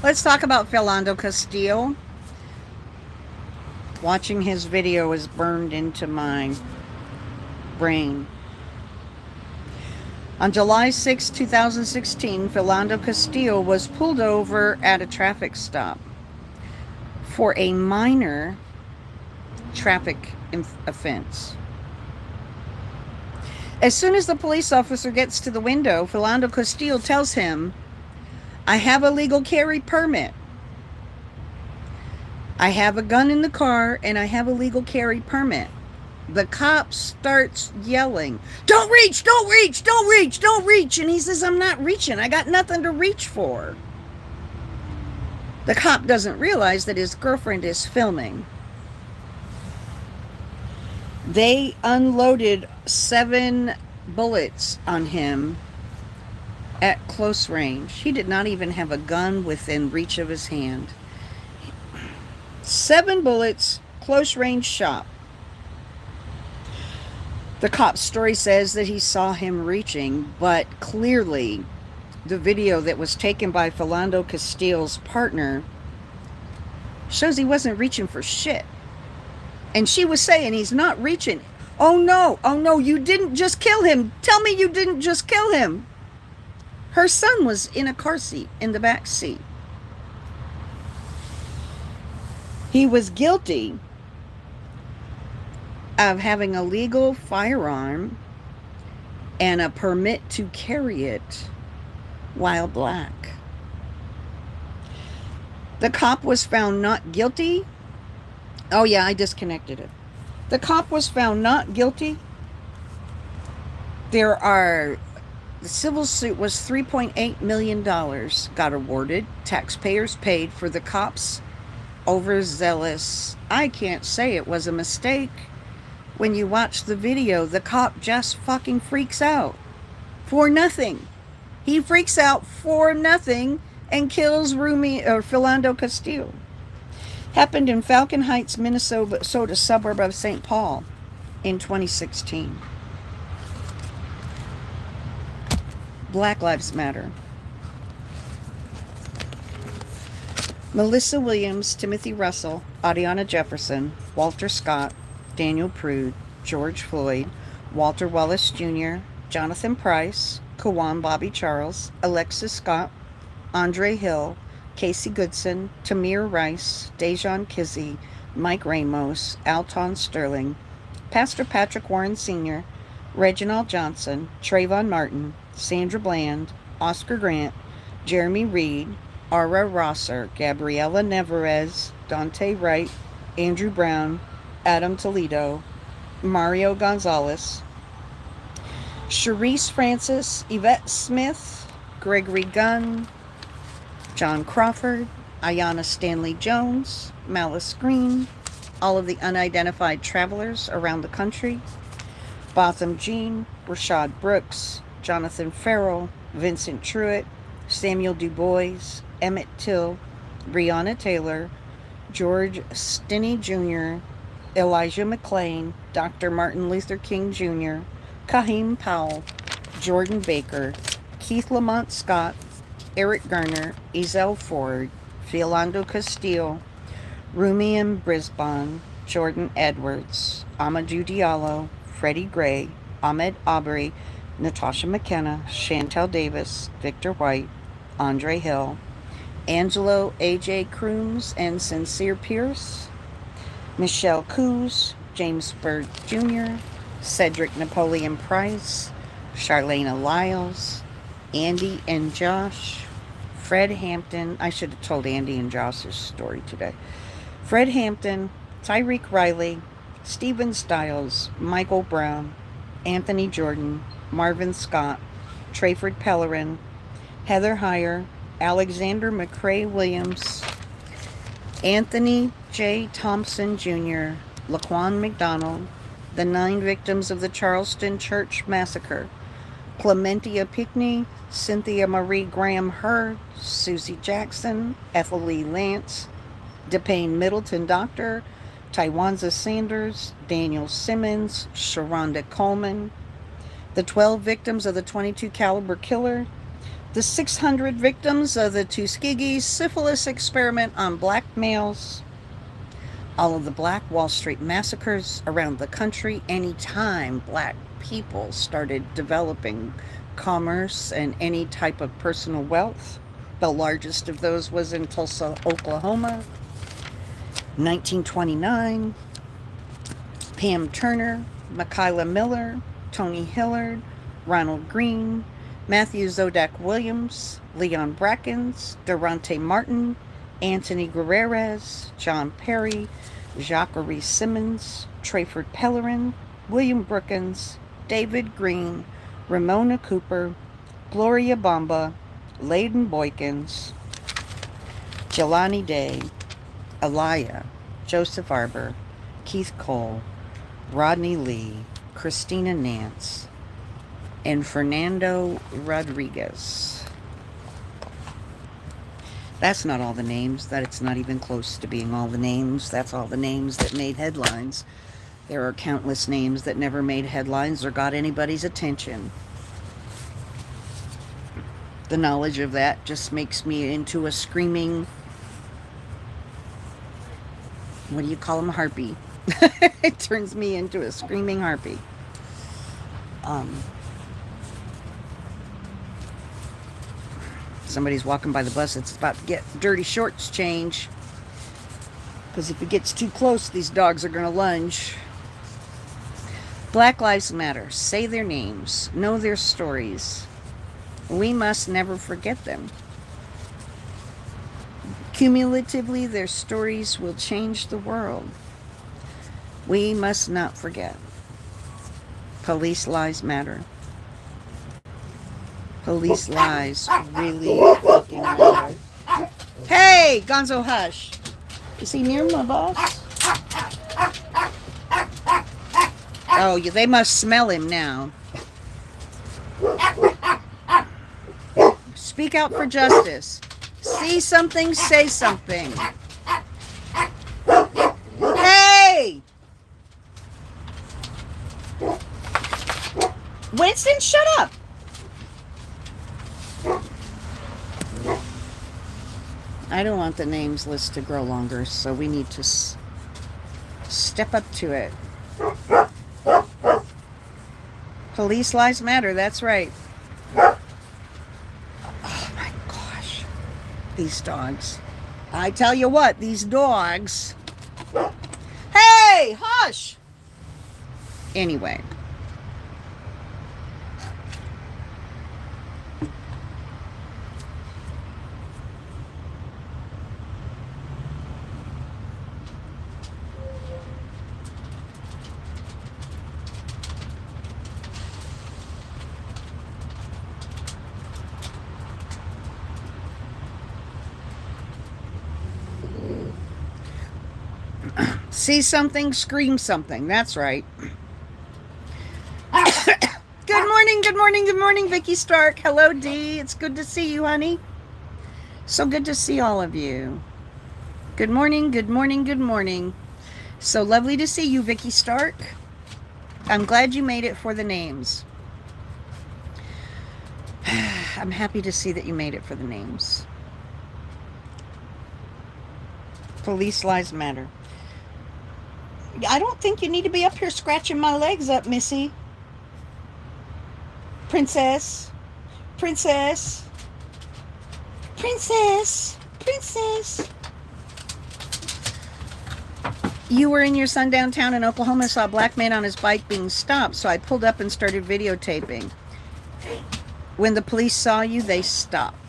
Let's talk about Philando Castile. Watching his video is burned into my brain. On July 6, 2016, Philando Castile was pulled over at a traffic stop for a minor traffic offense. As soon as the police officer gets to the window, Philando Castile tells him, "I have a legal carry permit. I have a gun in the car and I have a legal carry permit." The cop starts yelling, "Don't reach, don't reach, don't reach, don't reach." And he says, "I'm not reaching. I got nothing to reach for." The cop doesn't realize that his girlfriend is filming. They unloaded 7 bullets on him at close range. He did not even have a gun within reach of his hand. 7 bullets, close range shot. The cop's story says that he saw him reaching, but clearly the video that was taken by Philando Castile's partner shows he wasn't reaching for shit. And she was saying he's not reaching. Oh no, you didn't just kill him. Tell me you didn't just kill him. Her son was in a car seat, in the back seat. He was guilty of having a legal firearm and a permit to carry it while black. The cop was found not guilty. Oh, yeah, I disconnected it. The cop was found not guilty. The civil suit was $3.8 million got awarded. Taxpayers paid for the cop's overzealous. I can't say it was a mistake. When you watch the video, the cop just fucking freaks out for nothing. He freaks out for nothing and kills Philando Castile. Happened in Falcon Heights, Minnesota, suburb of St. Paul in 2016. Black Lives Matter. Melissa Williams, Timothy Russell, Adiana Jefferson, Walter Scott, Daniel Prude, George Floyd, Walter Wallace Jr., Jonathan Price, Kawan Bobby Charles, Alexis Scott, Andre Hill, Casey Goodson, Tamir Rice, Dejon Kizzee, Mike Ramos, Alton Sterling, Pastor Patrick Warren Sr., Reginald Johnson, Trayvon Martin, Sandra Bland, Oscar Grant, Jeremy Reed, Ara Rosser, Gabriela Nevarez, Dante Wright, Andrew Brown, Adam Toledo, Mario Gonzalez, Sharice Francis, Yvette Smith, Gregory Gunn, John Crawford, Ayanna Stanley Jones, Malice Green, all of the unidentified travelers around the country, Botham Jean, Rashad Brooks, Jonathan Farrell, Vincent Truitt, Samuel Du Bois, Emmett Till, Breonna Taylor, George Stinney Jr., Elijah McClain, Dr. Martin Luther King Jr., Kaheem Powell, Jordan Baker, Keith Lamont Scott, Eric Garner, Ezell Ford, Philando Castile, Rumian Brisbane, Jordan Edwards, Amadou Diallo, Freddie Gray, Ahmed Aubrey, Natasha McKenna, Chantel Davis, Victor White, Andre Hill, Angelo A.J. Crooms and Sincere Pierce, Michelle Coos, James Byrd Jr., Cedric Napoleon Price, Charlena Lyles, Andy and Josh, Fred Hampton. I should have told Andy and Josh's story today. Fred Hampton, Tyreek Riley, Stephen Stiles, Michael Brown, Anthony Jordan, Marvin Scott, Trayford Pellerin, Heather Heyer, Alexander McCrae Williams, Anthony J. Thompson Jr., Laquan McDonald, the 9 victims of the Charleston Church Massacre, Clementia Pickney, Cynthia Marie Graham Hurd, Susie Jackson, Ethel Lee Lance, DePayne Middleton Doctor, Tywanza Sanders, Daniel Simmons, Sharonda Coleman, the 12 victims of the .22 caliber killer, the 600 victims of the Tuskegee syphilis experiment on black males, all of the Black Wall Street massacres around the country. Anytime black people started developing commerce and any type of personal wealth, the largest of those was in Tulsa, Oklahoma, 1929. Pam Turner, Makayla Miller, Tony Hillard, Ronald Green, Matthew Zodak Williams, Leon Brackens, Durante Martin, Anthony Guerrero, John Perry, Jacques Simmons, Trayford Pellerin, William Brookins, David Green, Ramona Cooper, Gloria Bamba, Layden Boykins, Jelani Day, Elia, Joseph Arbor, Keith Cole, Rodney Lee, Christina Nance, and Fernando Rodriguez. That's not all the names. It's not even close to being all the names. That's all the names that made headlines. There are countless names that never made headlines or got anybody's attention. The knowledge of that just makes me into a screaming, what do you call them, harpy. It turns me into a screaming harpy. Somebody's walking by the bus. It's about to get dirty shorts change. Because if it gets too close, these dogs are going to lunge. Black Lives Matter. Say their names. Know their stories. We must never forget them. Cumulatively, their stories will change the world. We must not forget. Police lives matter. Police lives really fucking matter. Hey, Gonzo Hush. Is he near my boss? Oh, they must smell him now. Speak out for justice. See something, say something. Hey! Winston, shut up! I don't want the names list to grow longer, so we need to step up to it. Police lives matter, that's right. Oh my gosh. These dogs. I tell you what, these dogs. Hey, hush! Anyway. See something, scream something. That's right. Good morning, good morning, good morning, Vicky Stark. Hello, Dee. It's good to see you, honey. So good to see all of you. Good morning, good morning, good morning. So lovely to see you, Vicky Stark. I'm glad you made it for the names. I'm happy to see that you made it for the names. Police lives matter. I don't think you need to be up here scratching my legs up, Missy. Princess. Princess. Princess. Princess. You were in your sundown town in Oklahoma, saw a black man on his bike being stopped, so I pulled up and started videotaping. When the police saw you, they stopped.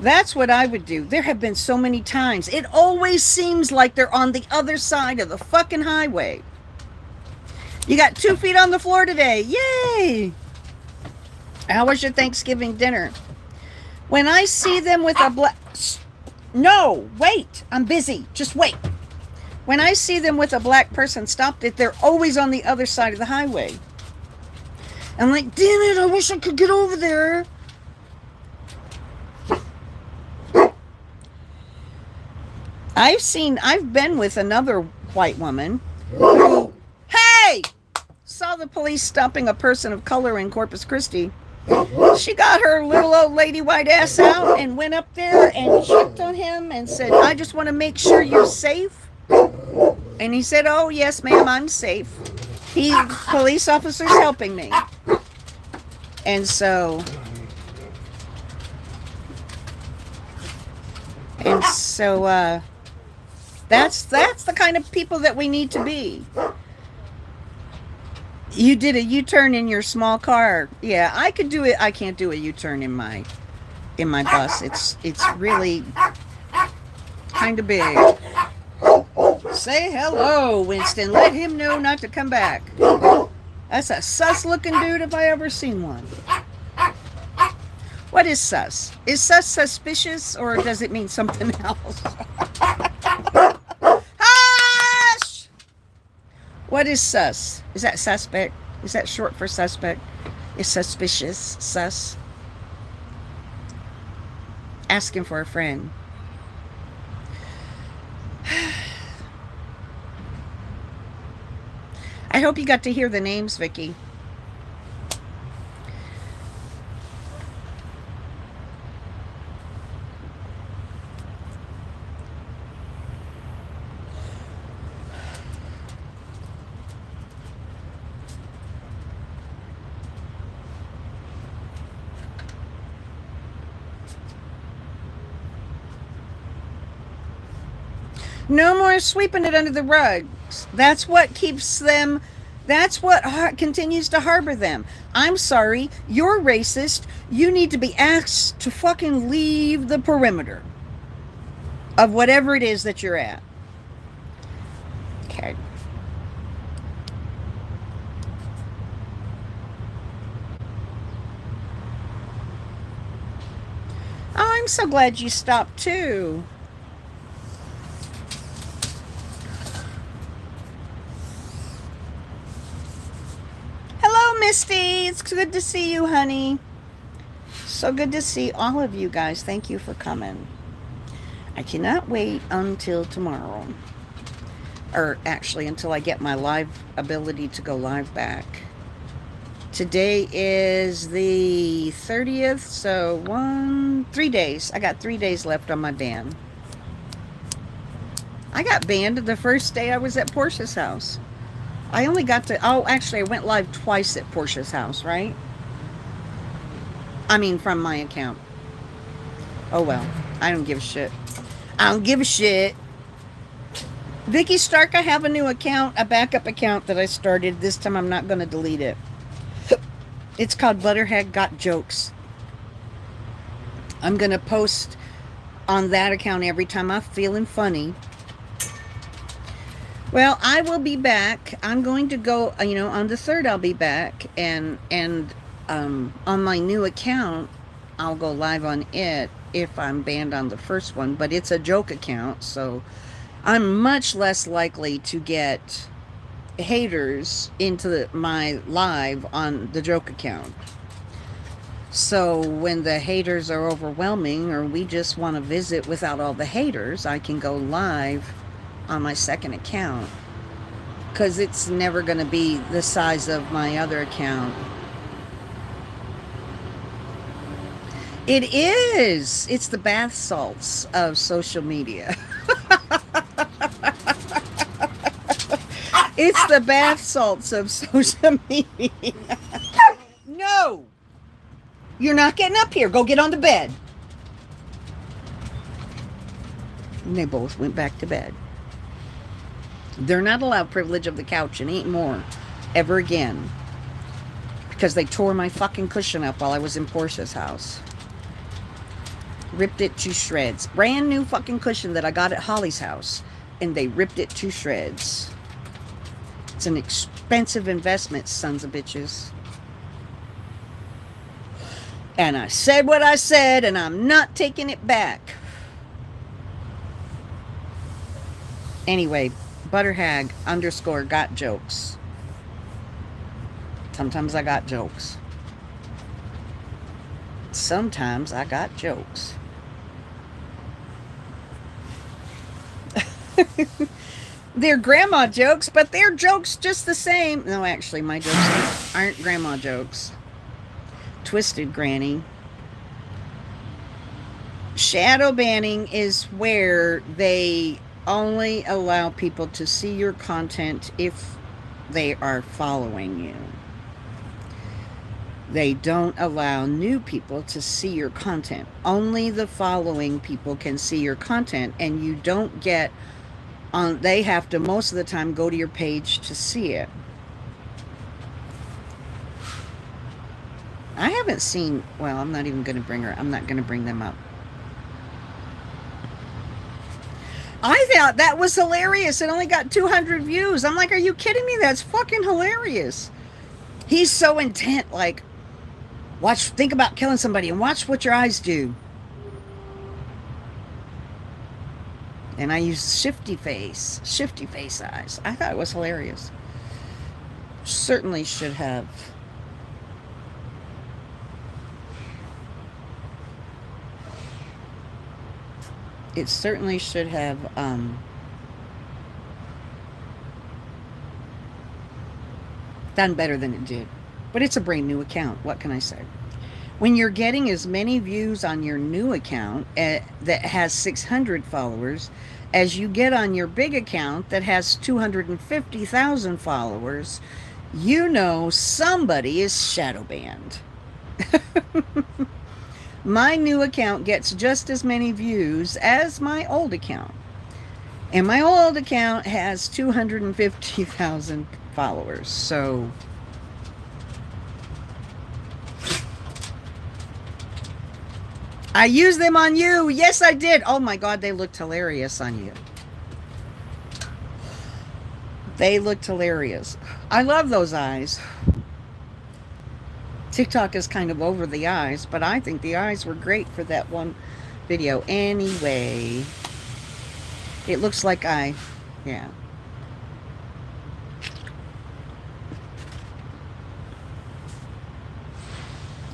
That's what I would do. There have been so many times. It always seems like they're on the other side of the fucking highway. You got 2 feet on the floor today. Yay! How was your Thanksgiving dinner? When I see them with a black... No, wait. I'm busy. Just wait. When I see them with a black person stopped it, they're always on the other side of the highway. I'm like, damn it, I wish I could get over there. I've been with another white woman who, hey, saw the police stopping a person of color in Corpus Christi. She got her little old lady white ass out and went up there and checked on him and said, I just want to make sure you're safe. And he said, oh, yes, ma'am, I'm safe. Police officers helping me. And so... That's the kind of people that we need to be. You did a U-turn in your small car. Yeah, I could do it. I can't do a U-turn in my bus. It's really kind of big. Say hello, Winston. Let him know not to come back. That's a sus-looking dude if I ever seen one. What is sus? Is sus suspicious or does it mean something else? Hush! What is sus? Is that suspect? Is that short for suspect? Is suspicious sus? Asking for a friend. I hope you got to hear the names, Vicky. No more sweeping it under the rug. jokes. That's what keeps them, that's what continues to harbor them. I'm sorry, you're racist. You need to be asked to fucking leave the perimeter of whatever it is that you're at. Okay. Oh, I'm so glad you stopped too. Hello, Misty. It's good to see you, honey. So good to see all of you guys. Thank you for coming. I cannot wait until tomorrow. Or actually, until I get my live ability to go live back. Today is the 30th, so 3 days. I got 3 days left on my ban. I got banned the first day I was at Portia's house. I only got to, oh, actually, I went live twice at Portia's house, right? I mean, from my account. Oh, well. I don't give a shit. I don't give a shit. Vicky Stark, I have a new account, a backup account that I started. This time I'm not going to delete it. It's called Butterhead Got Jokes. I'm going to post on that account every time I'm feeling funny. Well, I will be back. I'm going to go, on the 3rd I'll be back. And on my new account, I'll go live on it if I'm banned on the first one. But it's a joke account, so I'm much less likely to get haters into my live on the joke account. So when the haters are overwhelming, or we just want to visit without all the haters, I can go live on my second account, because it's never going to be the size of my other account. It is. It's the bath salts of social media. It's the bath salts of social media. No! You're not getting up here. Go get on the bed. And they both went back to bed. They're not allowed privilege of the couch anymore. Ever again. Because they tore my fucking cushion up while I was in Portia's house. Ripped it to shreds. Brand new fucking cushion that I got at Holly's house. And they ripped it to shreds. It's an expensive investment, sons of bitches. And I said what I said, and I'm not taking it back. Anyway, Butterhag _ got jokes. Sometimes I got jokes. Sometimes I got jokes. They're grandma jokes, but they're jokes just the same. No, actually, my jokes aren't grandma jokes. Twisted Granny. Shadow banning is where they only allow people to see your content if they are following you. They don't allow new people to see your content. Only the following people can see your content, and you don't get on. They have to most of the time go to your page to see it. I haven't seen, well, I'm not even going to bring her, I'm not going to bring them up. I thought that was hilarious. It only got 200 views. I'm like, are you kidding me? That's fucking hilarious. He's so intent, like, think about killing somebody and watch what your eyes do. And I used shifty face eyes. I thought it was hilarious. Certainly should have. It certainly should have done better than it did. But it's a brand new account. What can I say? When you're getting as many views on your new account that has 600 followers as you get on your big account that has 250,000 followers, you know somebody is shadow banned. My new account gets just as many views as my old account. And my old account has 250,000 followers. So I used them on you. Yes, I did. Oh my God, they looked hilarious on you. They looked hilarious. I love those eyes. TikTok is kind of over the eyes, but I think the eyes were great for that one video. Anyway, it looks like yeah.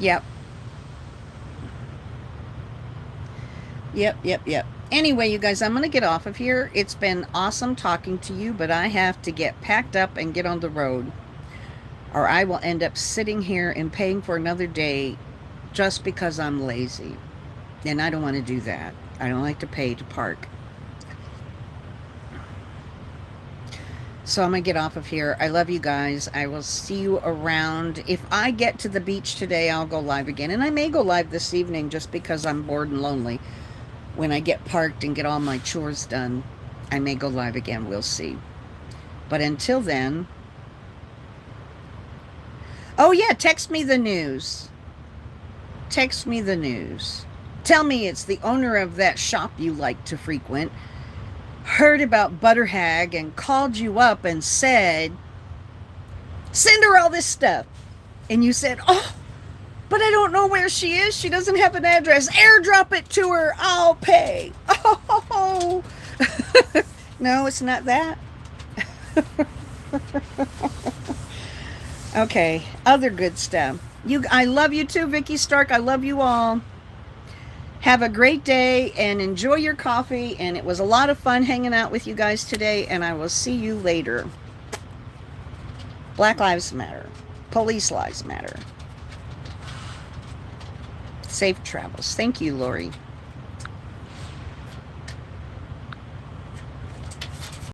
Yep. Yep. Anyway, you guys, I'm going to get off of here. It's been awesome talking to you, but I have to get packed up and get on the road, or I will end up sitting here and paying for another day just because I'm lazy. And I don't want to do that. I don't like to pay to park. So I'm going to get off of here. I love you guys. I will see you around. If I get to the beach today, I'll go live again. And I may go live this evening just because I'm bored and lonely. When I get parked and get all my chores done, I may go live again. We'll see. But until then... Oh, yeah, text me the news. Text me the news. Tell me it's the owner of that shop you like to frequent heard about Butterhag and called you up and said, send her all this stuff. And you said, oh, but I don't know where she is. She doesn't have an address. Airdrop it to her. I'll pay. Oh, no, it's not that. Okay, other good stuff. I love you too, Vicky Stark. I love you all. Have a great day and enjoy your coffee. And it was a lot of fun hanging out with you guys today. And I will see you later. Black Lives Matter. Police Lives Matter. Safe travels. Thank you, Lori.